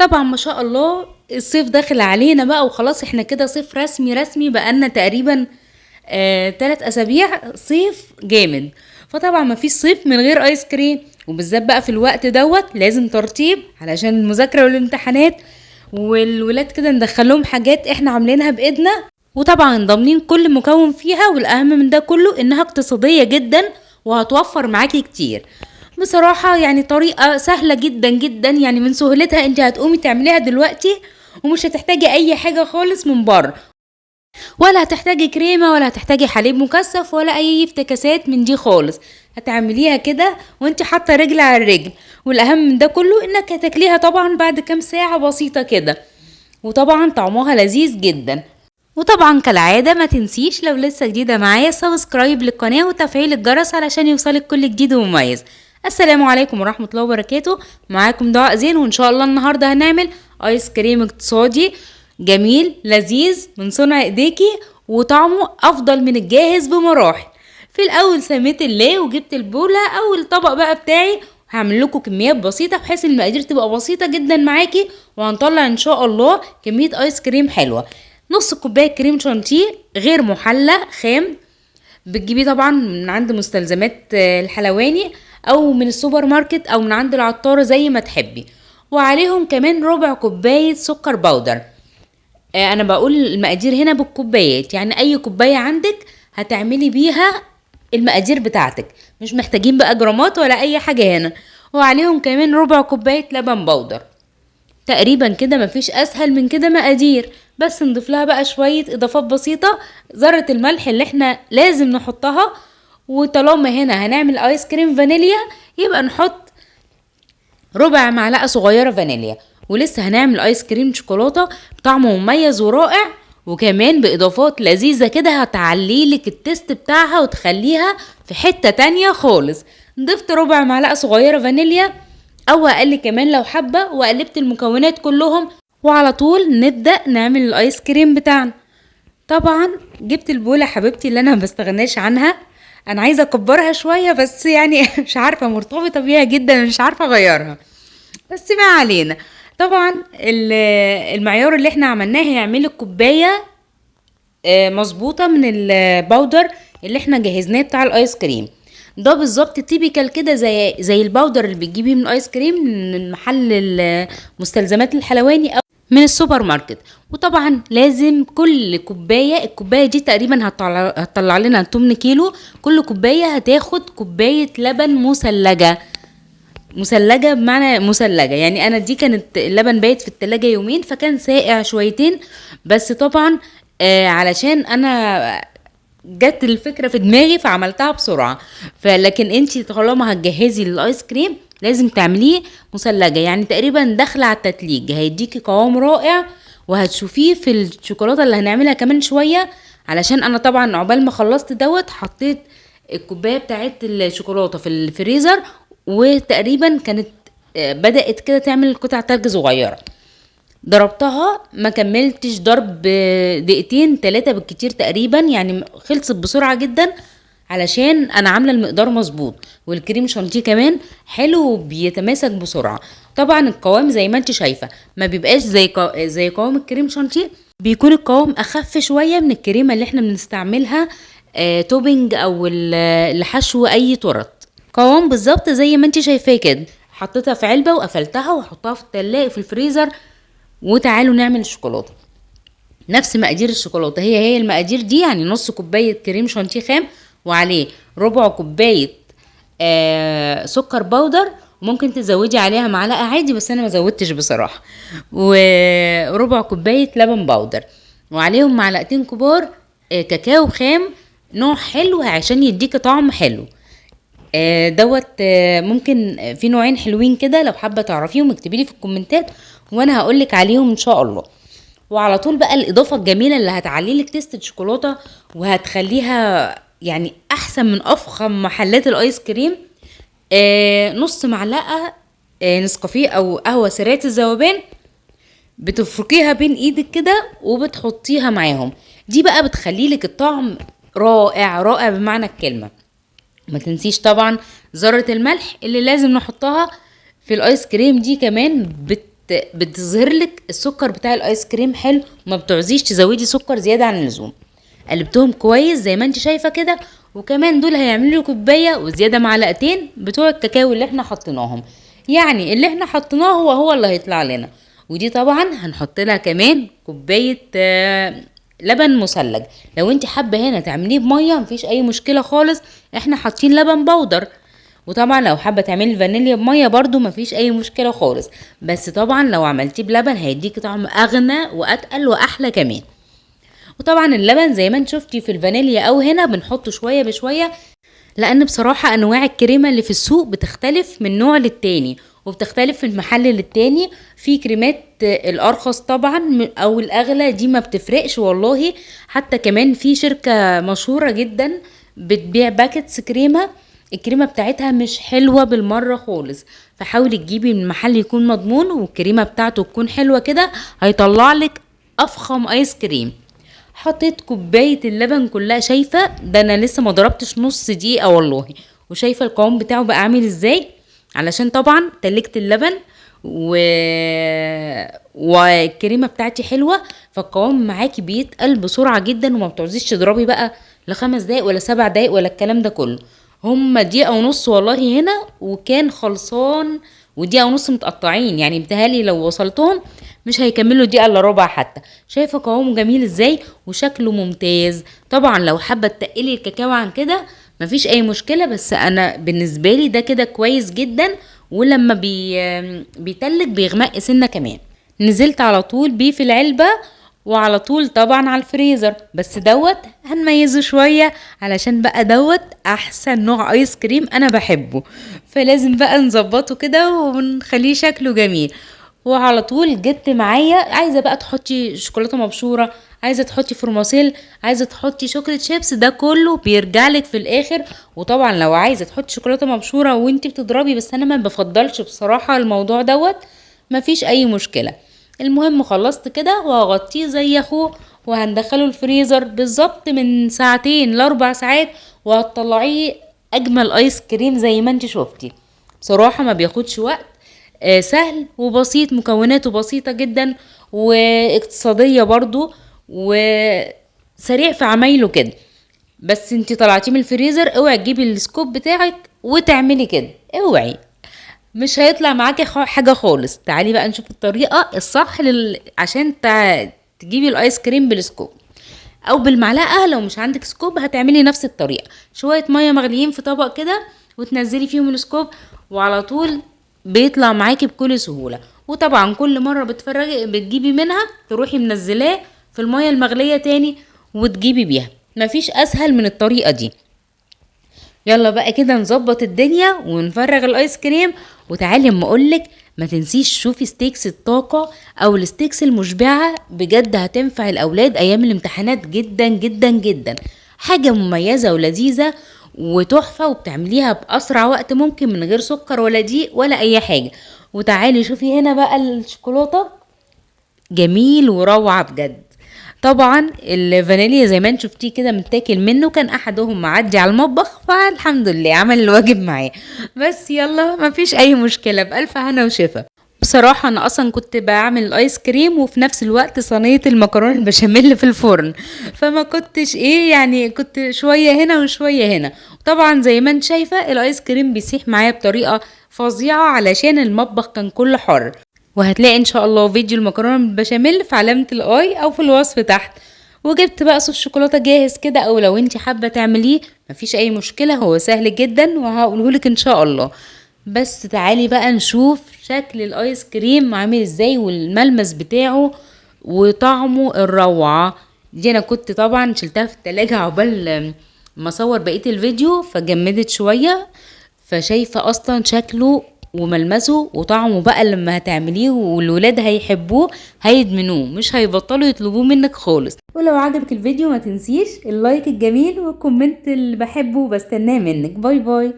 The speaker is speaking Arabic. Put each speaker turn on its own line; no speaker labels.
طبعا ما شاء الله الصيف داخل علينا بقى وخلاص، احنا كده صيف رسمي رسمي بقالنا تقريبا 3 اسابيع صيف جامد. فطبعا ما فيش صيف من غير ايس كريم، وبالذات بقى في الوقت دوت لازم ترطيب علشان المذاكرة والامتحانات، والولاد كده ندخلهم حاجات احنا عاملينها بايدنا، وطبعا ضامنين كل مكون فيها، والاهم من ده كله انها اقتصادية جدا وهتوفر معاكي كتير. بصراحة يعني طريقة سهلة جدا جدا، يعني من سهولتها انت هتقومي تعمليها دلوقتي ومش هتحتاجي اي حاجة خالص من بره، ولا هتحتاجي كريمة ولا هتحتاجي حليب مكثف ولا اي افتكاسات من دي خالص. هتعمليها كده وانت حاطة رجل على الرجل، والاهم من ده كله انك هتاكليها طبعا بعد كام ساعة بسيطة كده، وطبعا طعمها لذيذ جدا. وطبعا كالعادة ما تنسيش لو لسه جديدة معايا سبسكرايب للقناة وتفعيل الجرس علشان يوصلك كل جديد ومميز. السلام عليكم ورحمة الله وبركاته، معاكم دعاء زين، وان شاء الله النهاردة هنعمل ايس كريم اقتصادي جميل لذيذ من صنع ايديكي، وطعمه افضل من الجاهز بمراحل. في الاول سميت الله وجبت البولة او الطبق بقى بتاعي، هعمل لكم كميات بسيطة بحيث المقادير تبقى بسيطة جدا معاكي، وهنطلع ان شاء الله كمية ايس كريم حلوة. نص كوباية كريم شانتيه غير محلى خام، بتجيبيه طبعا من عند مستلزمات الحلواني او من السوبر ماركت او من عند العطار زي ما تحبي. وعليهم كمان ربع كوباية سكر باودر. انا بقول المقادير هنا بالكوبايات، يعني اي كوباية عندك هتعملي بيها المقادير بتاعتك، مش محتاجين بقى جرامات ولا اي حاجة هنا. وعليهم كمان ربع كوباية لبن بودر. تقريبا كده مفيش اسهل من كده مقادير، بس نضيف لها بقى شوية اضافات بسيطة، ذرة الملح اللي احنا لازم نحطها. وطالما هنا هنعمل ايس كريم فانيليا يبقى نحط ربع معلقة صغيرة فانيليا. ولسه هنعمل ايس كريم شوكولاتة بطعم مميز ورائع، وكمان باضافات لذيذة كده هتعليلك التست بتاعها وتخليها في حتة تانية خالص. ضفت ربع معلقة صغيرة فانيليا او اقل كمان لو حابة، وقلبت المكونات كلهم، وعلى طول نبدأ نعمل الايس كريم بتاعنا. طبعا جبت البولة حبيبتي اللي انا مبستغناش عنها، انا عايزة اكبرها شوية بس يعني مش عارفة مرتبطة بيها جدا، مش عارفة اغيرها، بس ما علينا. طبعا المعيار اللي احنا عملناه هيعمل الكوباية مظبوطة من الباودر اللي احنا جهزناه بتاع الايس كريم. ده بالظبط تيبيكال كده زي الباودر اللي بتجيبيه من الايس كريم من محل المستلزمات الحلواني او من السوبر ماركت. وطبعا لازم كل كوباية، الكوباية دي تقريبا هتطلع لنا 8 كيلو، كل كوباية هتاخد كوباية لبن مثلجة بمعنى مثلجة، يعني انا دي كانت اللبن بايت في التلاجة يومين فكان ساقع شويتين، بس طبعا علشان انا جت الفكرة في دماغي فعملتها بسرعة. فلكن انتي طالما هتجهزي للايس كريم لازم تعمليه مثلجة، يعني تقريبا داخلة على التتليج، هيديكي قوام رائع وهتشوفيه في الشوكولاتة اللي هنعملها كمان شوية. علشان انا طبعا عقبال ما خلصت دوت حطيت الكوباية بتاعت الشوكولاتة في الفريزر، وتقريبا كانت بدأت كده تعمل قطع تلج صغيرة. ضربتها ما كملتش ضرب 2-3 بالكتير تقريبا، يعني خلصت بسرعة جدا علشان انا عاملة المقدار مظبوط، والكريم شانتيه كمان حلو بيتماسك بسرعة. طبعا القوام زي ما انت شايفة ما بيبقاش زي قوام الكريم شانتيه، بيكون القوام اخف شوية من الكريمة اللي احنا بنستعملها توبينج او لحشو اي تورت. قوام بالظبط زي ما انت شايفاه كده. حطيتها في علبة وقفلتها وحطها في التلاجة في الفريزر. وتعالوا نعمل الشوكولاته نفس مقادير الشوكولاته، هي المقادير دي، يعني نص كوبايه كريم شانتيه خام وعليه ربع كوبايه سكر باودر، ممكن تزودي عليها معلقه عادي بس انا ما زودتش بصراحه، وربع كوبايه لبن باودر، وعليهم معلقتين كبار كاكاو خام نوع حلو عشان يديك طعم حلو. دوت ممكن في نوعين حلوين كده، لو حابه تعرفيهم اكتبيلي في الكومنتات وانا هقولك عليهم ان شاء الله. وعلى طول بقى الاضافه الجميله اللي هتعليلك تيست الشوكولاته وهتخليها يعني احسن من افخم محلات الايس كريم، نص معلقه نسكافيه او قهوه سريعه الذوبان، بتفركيها بين ايدك كده وبتحطيها معاهم. دي بقى بتخليلك الطعم رائع رائع بمعنى الكلمه. ما تنسيش طبعا ذرة الملح اللي لازم نحطها في الايس كريم، دي كمان بتظهر لك السكر بتاع الايس كريم حلو، وما بتعوزيش تزودي سكر زياده عن اللزوم. قلبتهم كويس زي ما انت شايفه كده، وكمان دول هيعملوا لي كوبايه وزياده معلقتين بتوع الكاكاو اللي احنا حطيناهم، يعني اللي احنا حطيناه هو اللي هيطلع لنا. ودي طبعا هنحط لها كمان كوبايه لبن مثلج. لو انت حابه هنا تعمليه بميه مفيش اي مشكله خالص، احنا حاطين لبن بودر. وطبعا لو حابه تعملي الفانيليا بميه برضو مفيش اي مشكله خالص، بس طبعا لو عملتيه بلبن هيديكي طعم اغنى واتقل واحلى كمان. وطبعا اللبن زي ما انت شفتي في الفانيليا او هنا بنحطه شويه بشويه، لان بصراحه انواع الكريمه اللي في السوق بتختلف من نوع للتاني، وبتختلف في المحل للتاني. في كريمات الارخص طبعا او الاغلى دي ما بتفرقش والله. حتى كمان في شركه مشهوره جدا بتبيع باكتس كريمه، الكريمه بتاعتها مش حلوه بالمره خالص، فحاولي تجيبي من محل يكون مضمون والكريمه بتاعته تكون حلوه كده، هيطلع لك افخم ايس كريم. حطيت كوبايه اللبن كلها، شايفه ده انا لسه ما ضربتش نص دقيقه والله، وشايفه القوام بتاعه بقى عامل ازاي، علشان طبعا تلجت اللبن والكريمه بتاعتي حلوه، فالقوام معاكي بيتقل بسرعه جدا، وما بتعوزيش تضربي بقى ل5 دقايق ولا 7 دقايق ولا الكلام ده كله. هما دقيقه ونص والله هنا وكان خلصان، ودقيقه ونص متقطعين، يعني بتهالي لو وصلتهم مش هيكملوا دقيقه الا ربع حتى. شايفه قوامه جميل ازاي وشكله ممتاز. طبعا لو حابه تقلي الكاكاو عن كده مفيش اي مشكله، بس انا بالنسبه لي ده كده كويس جدا. ولما بيتلج بيغمق سنه كمان. نزلت على طول بيه في العلبه، وعلى طول طبعا على الفريزر، بس هنميزه شويه علشان بقى احسن نوع ايس كريم انا بحبه، فلازم بقى نظبطه كده ونخليه شكله جميل. وعلى طول جبت معايا، عايزه بقى تحطي شوكولاته مبشوره، عايزه تحطي فورماسيل، عايزه تحطي شوكولاته شيبس، ده كله بيرجع لك في الاخر. وطبعا لو عايزه تحطي شوكولاته مبشوره وانتي بتضربي، بس انا ما بفضلش بصراحه الموضوع مفيش اي مشكله. المهم خلصت كده وهغطيه زي اخوه، وهندخله الفريزر بالظبط من 2 ل4 ساعات، وهتطلعيه اجمل ايس كريم زي ما انت شفتي. بصراحه ما بياخدش وقت، سهل وبسيط، مكوناته بسيطة جدا واقتصادية برضو، وسريع في عمايله كده. بس انتي طلعتيه من الفريزر اوعي تجيبي السكوب بتاعك وتعملي كده، اوعي، مش هيطلع معاكي حاجة خالص. تعالي بقى نشوف الطريقة الصح عشان تجيبي الايس كريم بالسكوب او بالمعلقة. لو مش عندك سكوب هتعملي نفس الطريقة، شوية مية مغليين في طبق كده وتنزلي فيهم السكوب، وعلى طول بيطلع معاكي بكل سهولة. وطبعا كل مرة بتجيبي منها تروحي منزلاه في المية المغلية تاني وتجيبي بيها، مفيش اسهل من الطريقة دي. يلا بقى كده نظبط الدنيا ونفرغ الايس كريم. وتعالي اما اقولك ما تنسيش شوفي ستيكس الطاقة او الستيكس المشبعة، بجد هتنفع الاولاد ايام الامتحانات جدا جدا جدا. حاجة مميزة ولذيذة وتحفة، وبتعمليها باسرع وقت ممكن من غير سكر ولا دقيق ولا اي حاجة. وتعالي شوفي هنا بقى الشوكولاتة، جميل وروعة بجد. طبعا الفانيليا زي ما انت شفتيه كده متاكل منه، كان احدهم معدي على المطبخ فالحمد لله عمل الواجب معاه. بس يلا مفيش اي مشكله، بالف هنا وشفا. بصراحة انا اصلا كنت بعمل الايس كريم وفي نفس الوقت صينية المكرونة البشاميل في الفرن، فما كنتش يعني كنت شوية هنا وشوية هنا. طبعا زي ما انت شايفة الايس كريم بيسيح معايا بطريقة فظيعة علشان المطبخ كان كله حر. وهتلاقي ان شاء الله فيديو المكرونه بالبشاميل في علامه الاي او في الوصف تحت. وجبت بقى صوص شوكولاته جاهز كده، او لو انت حابه تعمليه مفيش اي مشكله، هو سهل جدا وهقولهولك ان شاء الله. بس تعالي بقى نشوف شكل الايس كريم عامل ازاي والملمس بتاعه وطعمه الروعه. دي انا كنت طبعا شلتها في التلاجة عقبال ما اصور بقيه الفيديو فجمدت شويه، فشايفه اصلا شكله وملمسه وطعمه بقى لما هتعمليه والولاد هيحبوه هيدمنوه، مش هيبطلوا يطلبوه منك خالص. ولو عجبك الفيديو ما تنسيش اللايك الجميل والكومنت اللي بحبه وبستناه منك. باي باي.